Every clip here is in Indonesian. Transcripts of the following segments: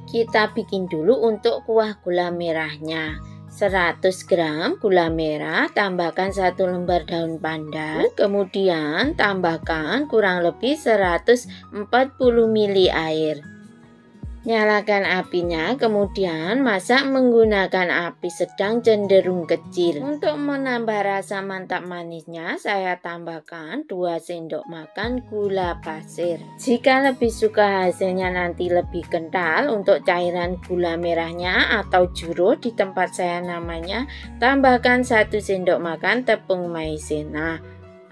Kita bikin dulu untuk kuah gula merahnya. 100 gram gula merah, tambahkan 1 lembar daun pandan, kemudian tambahkan kurang lebih 140 ml air. Nyalakan apinya, kemudian masak menggunakan api sedang cenderung kecil. Untuk menambah rasa mantap manisnya, saya tambahkan 2 sendok makan gula pasir. Jika lebih suka hasilnya nanti lebih kental, untuk cairan gula merahnya atau juro di tempat saya namanya, tambahkan 1 sendok makan tepung maizena.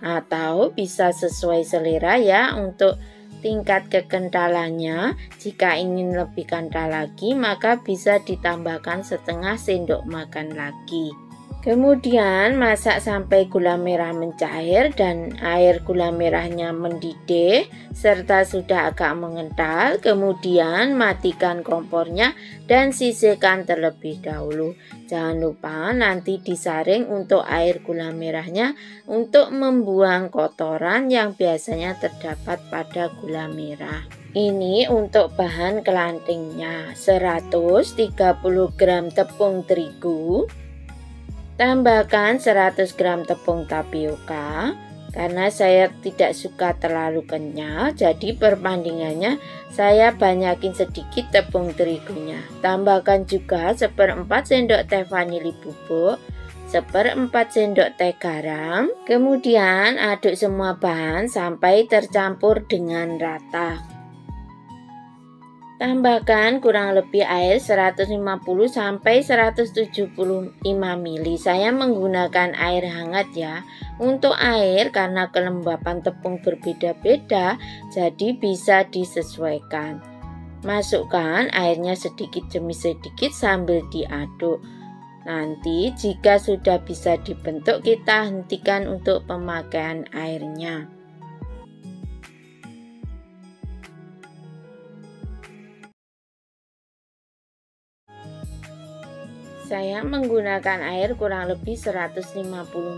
Atau bisa sesuai selera ya untuk tingkat kekentalannya. Jika ingin lebih kental lagi, maka bisa ditambahkan setengah sendok makan lagi. Kemudian masak sampai gula merah mencair dan air gula merahnya mendidih serta sudah agak mengental. Kemudian matikan kompornya dan sisihkan terlebih dahulu. Jangan lupa nanti disaring untuk air gula merahnya untuk membuang kotoran yang biasanya terdapat pada gula merah. Ini untuk bahan kelantingnya. 130 gram tepung terigu, tambahkan 100 gram tepung tapioka. Karena saya tidak suka terlalu kenyal, jadi perbandingannya saya banyakin sedikit tepung terigunya. Tambahkan juga 1/4 sendok teh vanili bubuk, 1/4 sendok teh garam. Kemudian aduk semua bahan sampai tercampur dengan rata. Tambahkan kurang lebih air 150 sampai 175 ml. Saya menggunakan air hangat ya. Untuk air karena kelembapan tepung berbeda-beda, jadi bisa disesuaikan. Masukkan airnya sedikit demi sedikit sambil diaduk. Nanti jika sudah bisa dibentuk, kita hentikan untuk pemakaian airnya. Saya menggunakan air kurang lebih 150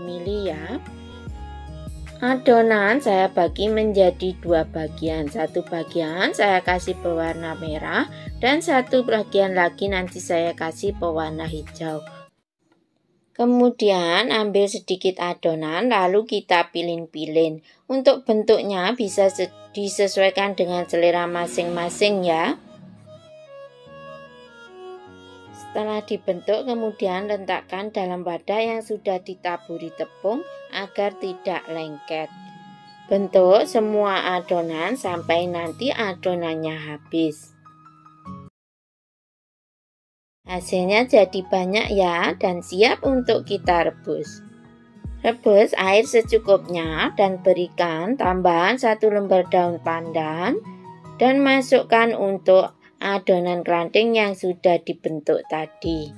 ml ya. Adonan saya bagi menjadi 2 bagian. Satu bagian saya kasih pewarna merah dan satu bagian lagi nanti saya kasih pewarna hijau. Kemudian ambil sedikit adonan lalu kita pilin-pilin. Untuk bentuknya bisa disesuaikan dengan selera masing-masing ya. Setelah dibentuk, kemudian letakkan dalam wadah yang sudah ditaburi tepung agar tidak lengket. Bentuk semua adonan sampai nanti adonannya habis. Hasilnya jadi banyak ya dan siap untuk kita rebus. Rebus air secukupnya dan berikan tambahan 1 lembar daun pandan dan masukkan untuk adonan kelanting yang sudah dibentuk tadi.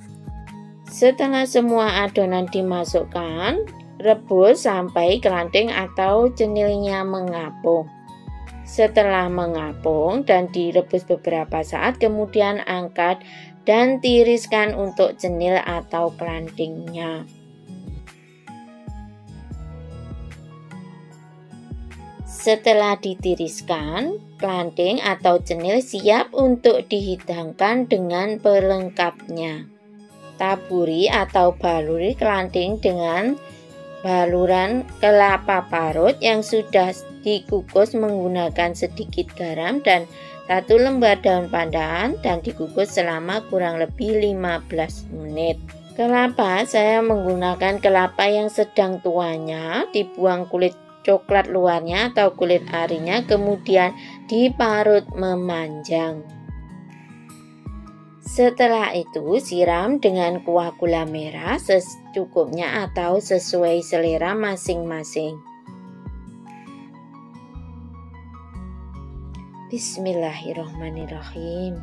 Setelah semua adonan dimasukkan, rebus sampai kelanting atau cenilnya mengapung. Setelah mengapung dan direbus beberapa saat, kemudian angkat dan tiriskan untuk cenil atau kelantingnya. Setelah ditiriskan, kelanting atau cenil siap untuk dihidangkan dengan pelengkapnya. Taburi atau baluri kelanting dengan baluran kelapa parut yang sudah dikukus menggunakan sedikit garam dan 1 lembar daun pandan dan dikukus selama kurang lebih 15 menit. Kelapa saya menggunakan kelapa yang sedang tuanya, dibuang kulit coklat luarnya atau kulit arinya, kemudian diparut memanjang. Setelah itu siram dengan kuah gula merah secukupnya atau sesuai selera masing-masing. Bismillahirrahmanirrahim.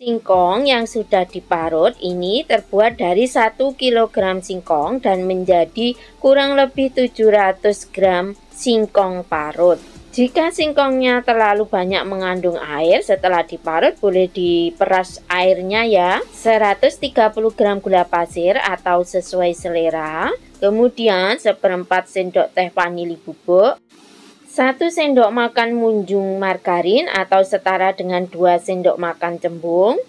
Singkong yang sudah diparut ini terbuat dari 1 kg singkong dan menjadi kurang lebih 700 gram singkong parut. Jika singkongnya terlalu banyak mengandung air, setelah diparut boleh diperas airnya ya. 130 gram gula pasir atau sesuai selera. Kemudian 1/4 sendok teh vanili bubuk, 1 sendok makan munjung margarin atau setara dengan 2 sendok makan cembung.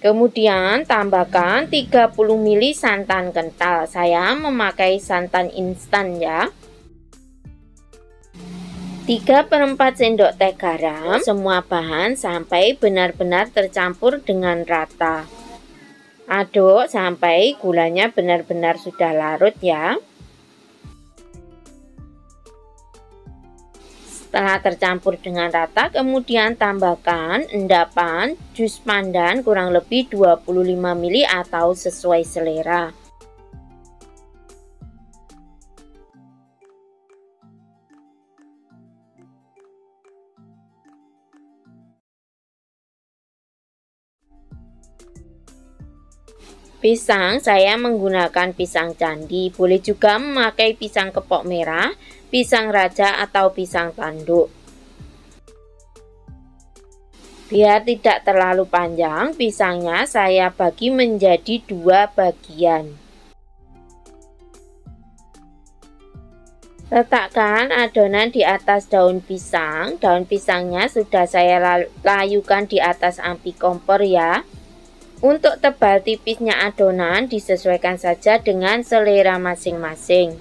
Kemudian tambahkan 30 ml santan kental. Saya memakai santan instan ya. 3/4 sendok teh garam. Semua bahan sampai benar-benar tercampur dengan rata. Aduk sampai gulanya benar-benar sudah larut ya. Setelah tercampur dengan rata, kemudian tambahkan endapan jus pandan kurang lebih 25 ml atau sesuai selera. Pisang saya menggunakan pisang candi, boleh juga memakai pisang kepok merah, pisang raja atau pisang tanduk. Biar tidak terlalu panjang, pisangnya saya bagi menjadi 2 bagian. Letakkan adonan di atas daun pisang. Daun pisangnya sudah saya layukan di atas api kompor ya. Untuk tebal tipisnya adonan disesuaikan saja dengan selera masing-masing.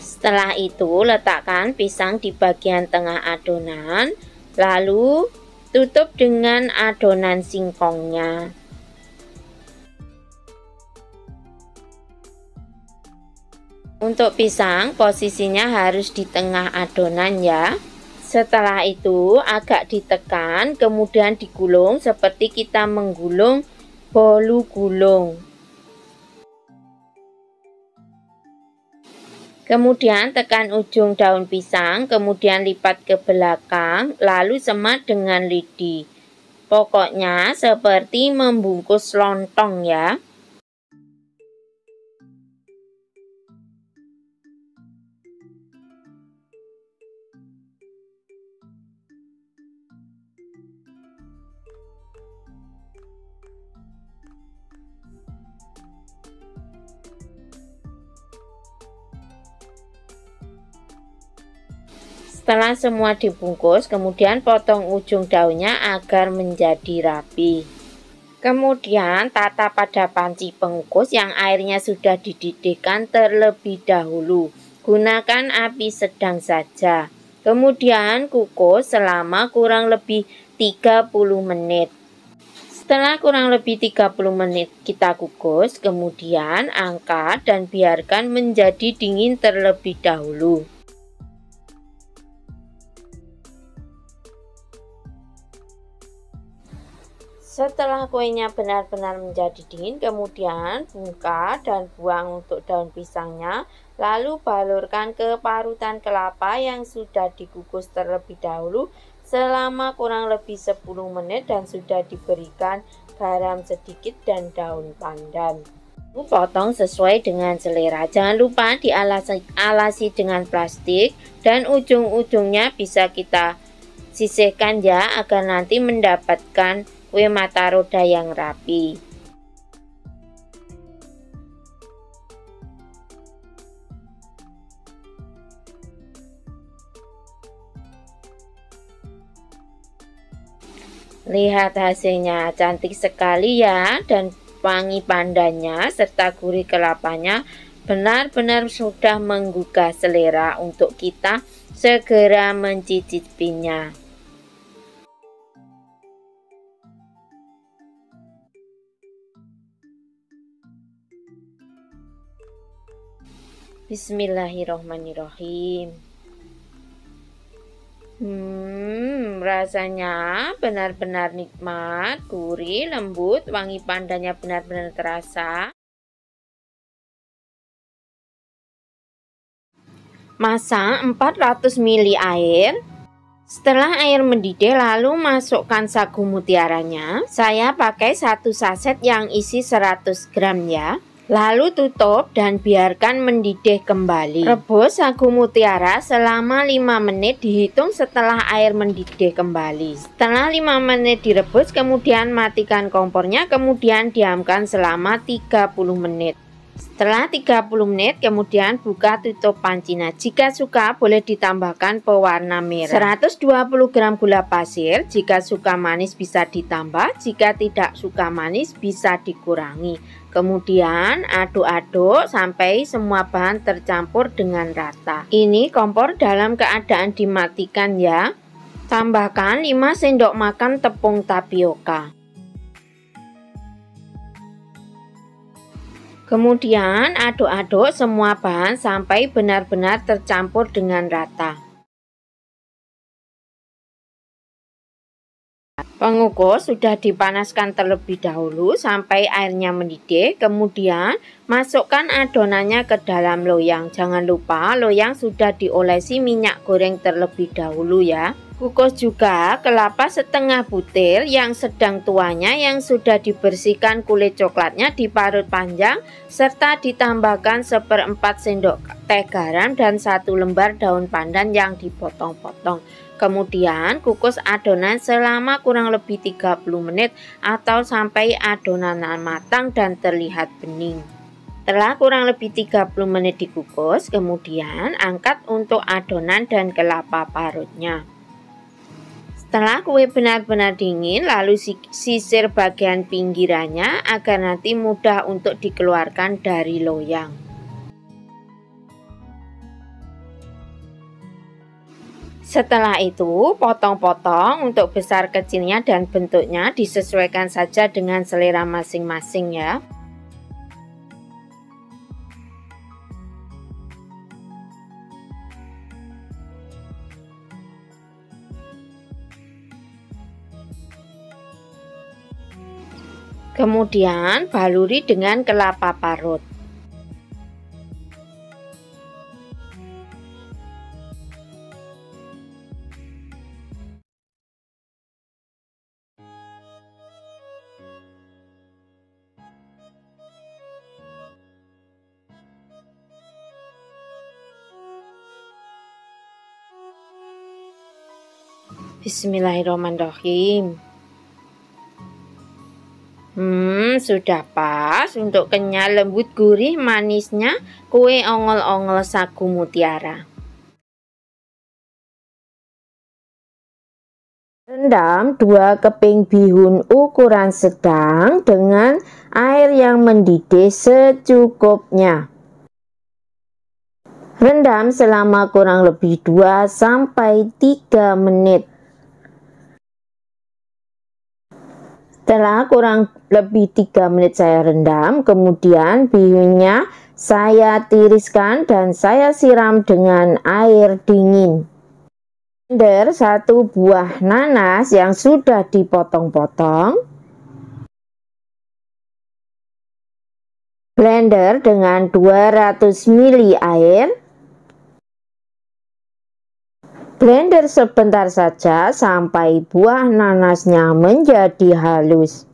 Setelah itu letakkan pisang di bagian tengah adonan, lalu tutup dengan adonan singkongnya. Untuk pisang posisinya harus di tengah adonan ya. Setelah itu agak ditekan, kemudian digulung seperti kita menggulung bolu gulung. Kemudian tekan ujung daun pisang, kemudian lipat ke belakang, lalu semat dengan lidi. Pokoknya seperti membungkus lontong ya. Setelah semua dibungkus, kemudian potong ujung daunnya agar menjadi rapi. Kemudian tata pada panci pengukus yang airnya sudah dididihkan terlebih dahulu. Gunakan api sedang saja. Kemudian kukus selama kurang lebih 30 menit. Setelah kurang lebih 30 menit kita kukus, kemudian angkat dan biarkan menjadi dingin terlebih dahulu. Setelah kuenya benar-benar menjadi dingin, kemudian buka dan buang untuk daun pisangnya, lalu balurkan ke parutan kelapa yang sudah dikukus terlebih dahulu selama kurang lebih 10 menit dan sudah diberikan garam sedikit dan daun pandan. Potong sesuai dengan selera. Jangan lupa dialasi dengan plastik dan ujung-ujungnya bisa kita sisihkan ya, agar nanti mendapatkan kue mata roda yang rapi. Lihat hasilnya, cantik sekali ya, dan wangi pandannya serta gurih kelapanya benar-benar sudah menggugah selera untuk kita segera mencicipinya. Bismillahirrohmanirrohim. Rasanya benar-benar nikmat, gurih, lembut, wangi pandannya benar-benar terasa. Masak 400 ml air. Setelah air mendidih, lalu masukkan sagu mutiaranya. Saya pakai 1 saset yang isi 100 gram ya. Lalu tutup dan biarkan mendidih kembali. Rebus sagu mutiara selama 5 menit dihitung setelah air mendidih kembali. Setelah 5 menit direbus, kemudian matikan kompornya, kemudian diamkan selama 30 menit. Setelah 30 menit kemudian buka tutup pancinya. Jika suka boleh ditambahkan pewarna merah. 120 gram gula pasir, jika suka manis bisa ditambah, jika tidak suka manis bisa dikurangi. Kemudian aduk-aduk sampai semua bahan tercampur dengan rata. Ini kompor dalam keadaan dimatikan ya. Tambahkan 5 sendok makan tepung tapioka. Kemudian aduk-aduk semua bahan sampai benar-benar tercampur dengan rata. Pengukus sudah dipanaskan terlebih dahulu sampai airnya mendidih. Kemudian masukkan adonannya ke dalam loyang. Jangan lupa loyang sudah diolesi minyak goreng terlebih dahulu ya. Kukus juga kelapa setengah butir yang sedang tuanya yang sudah dibersihkan kulit coklatnya, diparut panjang serta ditambahkan 1/4 sendok teh garam dan 1 lembar daun pandan yang dipotong-potong. Kemudian kukus adonan selama kurang lebih 30 menit atau sampai adonan matang dan terlihat bening. Setelah kurang lebih 30 menit dikukus, kemudian angkat untuk adonan dan kelapa parutnya. Setelah kue benar-benar dingin, lalu sisir bagian pinggirannya agar nanti mudah untuk dikeluarkan dari loyang. Setelah itu, potong-potong untuk besar kecilnya dan bentuknya disesuaikan saja dengan selera masing-masing ya. Kemudian baluri dengan kelapa parut. Bismillahirrahmanirrahim. Sudah pas untuk kenyal, lembut, gurih, manisnya kue ongol-ongol sagu mutiara. Rendam 2 keping bihun ukuran sedang dengan air yang mendidih secukupnya. Rendam selama kurang lebih 2-3 menit. Setelah kurang lebih 3 menit saya rendam, kemudian bihunnya saya tiriskan dan saya siram dengan air dingin. Blender 1 buah nanas yang sudah dipotong-potong. Blender dengan 200 ml air. Blender sebentar saja sampai buah nanasnya menjadi halus.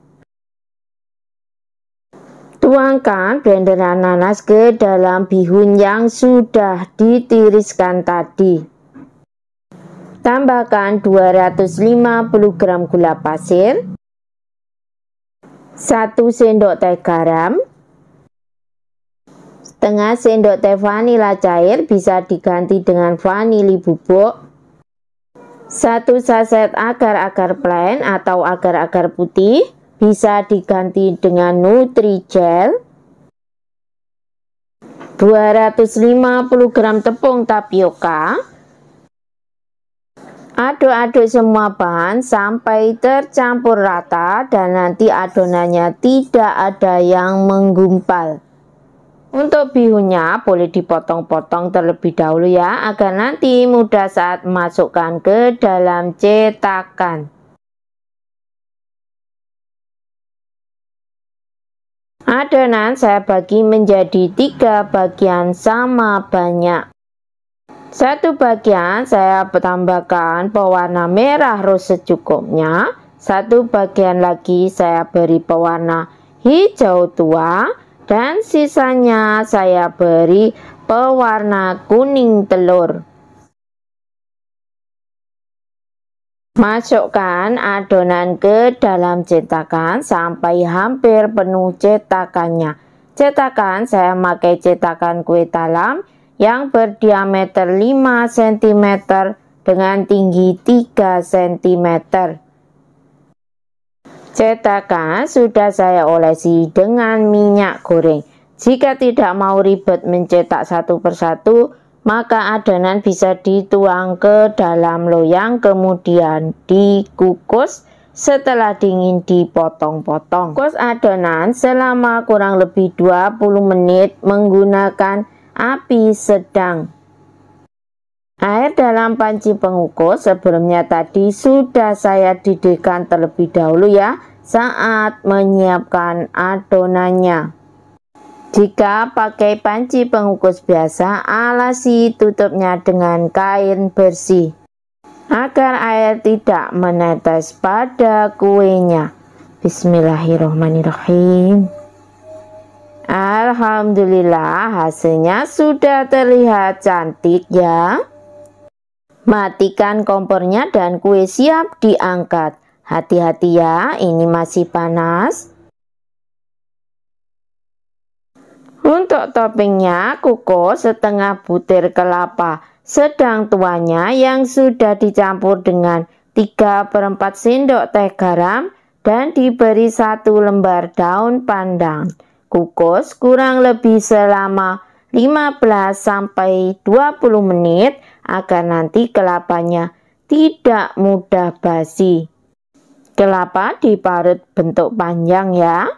Tuangkan blenderan nanas ke dalam bihun yang sudah ditiriskan tadi. Tambahkan 250 gram gula pasir, 1 sendok teh garam, setengah sendok teh vanila cair bisa diganti dengan vanili bubuk, 1 saset agar-agar plain atau agar-agar putih bisa diganti dengan Nutrijel, 250 gram tepung tapioka. Aduk-aduk semua bahan sampai tercampur rata dan nanti adonannya tidak ada yang menggumpal. Untuk bihunnya boleh dipotong-potong terlebih dahulu ya, agar nanti mudah saat masukkan ke dalam cetakan. Adonan saya bagi menjadi 3 bagian sama banyak. 1 bagian saya tambahkan pewarna merah rose secukupnya. 1 bagian lagi saya beri pewarna hijau tua. Dan sisanya saya beri pewarna kuning telur. Masukkan adonan ke dalam cetakan sampai hampir penuh cetakannya. Cetakan saya pakai cetakan kue talam yang berdiameter 5 cm dengan tinggi 3 cm. Cetakan sudah saya olesi dengan minyak goreng. Jika tidak mau ribet mencetak satu persatu, maka adonan bisa dituang ke dalam loyang kemudian dikukus. Setelah dingin dipotong-potong. Kukus adonan selama kurang lebih 20 menit menggunakan api sedang. Air dalam panci pengukus sebelumnya tadi sudah saya didihkan terlebih dahulu ya saat menyiapkan adonannya. Jika pakai panci pengukus biasa, alasi tutupnya dengan kain bersih agar air tidak menetes pada kuenya. Bismillahirrahmanirrahim. Alhamdulillah, hasilnya sudah terlihat cantik ya. Matikan kompornya dan kue siap diangkat. Hati-hati ya, ini masih panas. Untuk toppingnya, kukus setengah butir kelapa sedang tuanya yang sudah dicampur dengan 3/4 sendok teh garam dan diberi 1 lembar daun pandan. Kukus kurang lebih selama 15-20 menit agar nanti kelapanya tidak mudah basi. Kelapa diparut bentuk panjang ya.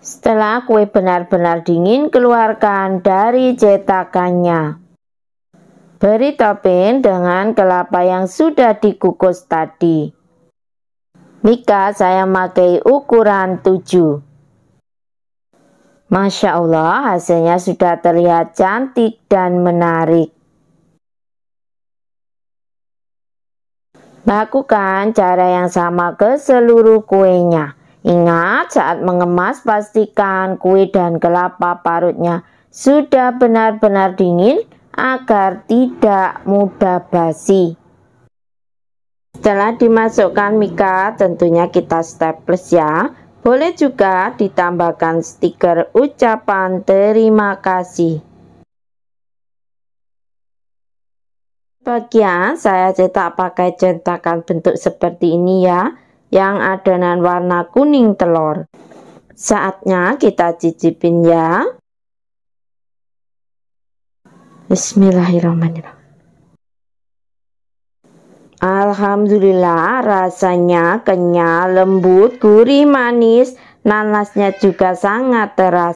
Setelah kue benar-benar dingin, keluarkan dari cetakannya. Beri topping dengan kelapa yang sudah dikukus tadi. Mika saya pakai ukuran 7. Masya Allah, hasilnya sudah terlihat cantik dan menarik. Lakukan cara yang sama ke seluruh kuenya. Ingat, saat mengemas pastikan kue dan kelapa parutnya sudah benar-benar dingin agar tidak mudah basi. Setelah dimasukkan Mika, tentunya kita staples ya. Boleh juga ditambahkan stiker ucapan terima kasih. Bagian saya cetak pakai cetakan bentuk seperti ini ya, yang adonan warna kuning telur. Saatnya kita cicipin ya. Bismillahirrahmanirrahim. Alhamdulillah, rasanya kenyal, lembut, gurih, manis, nanasnya juga sangat terasa.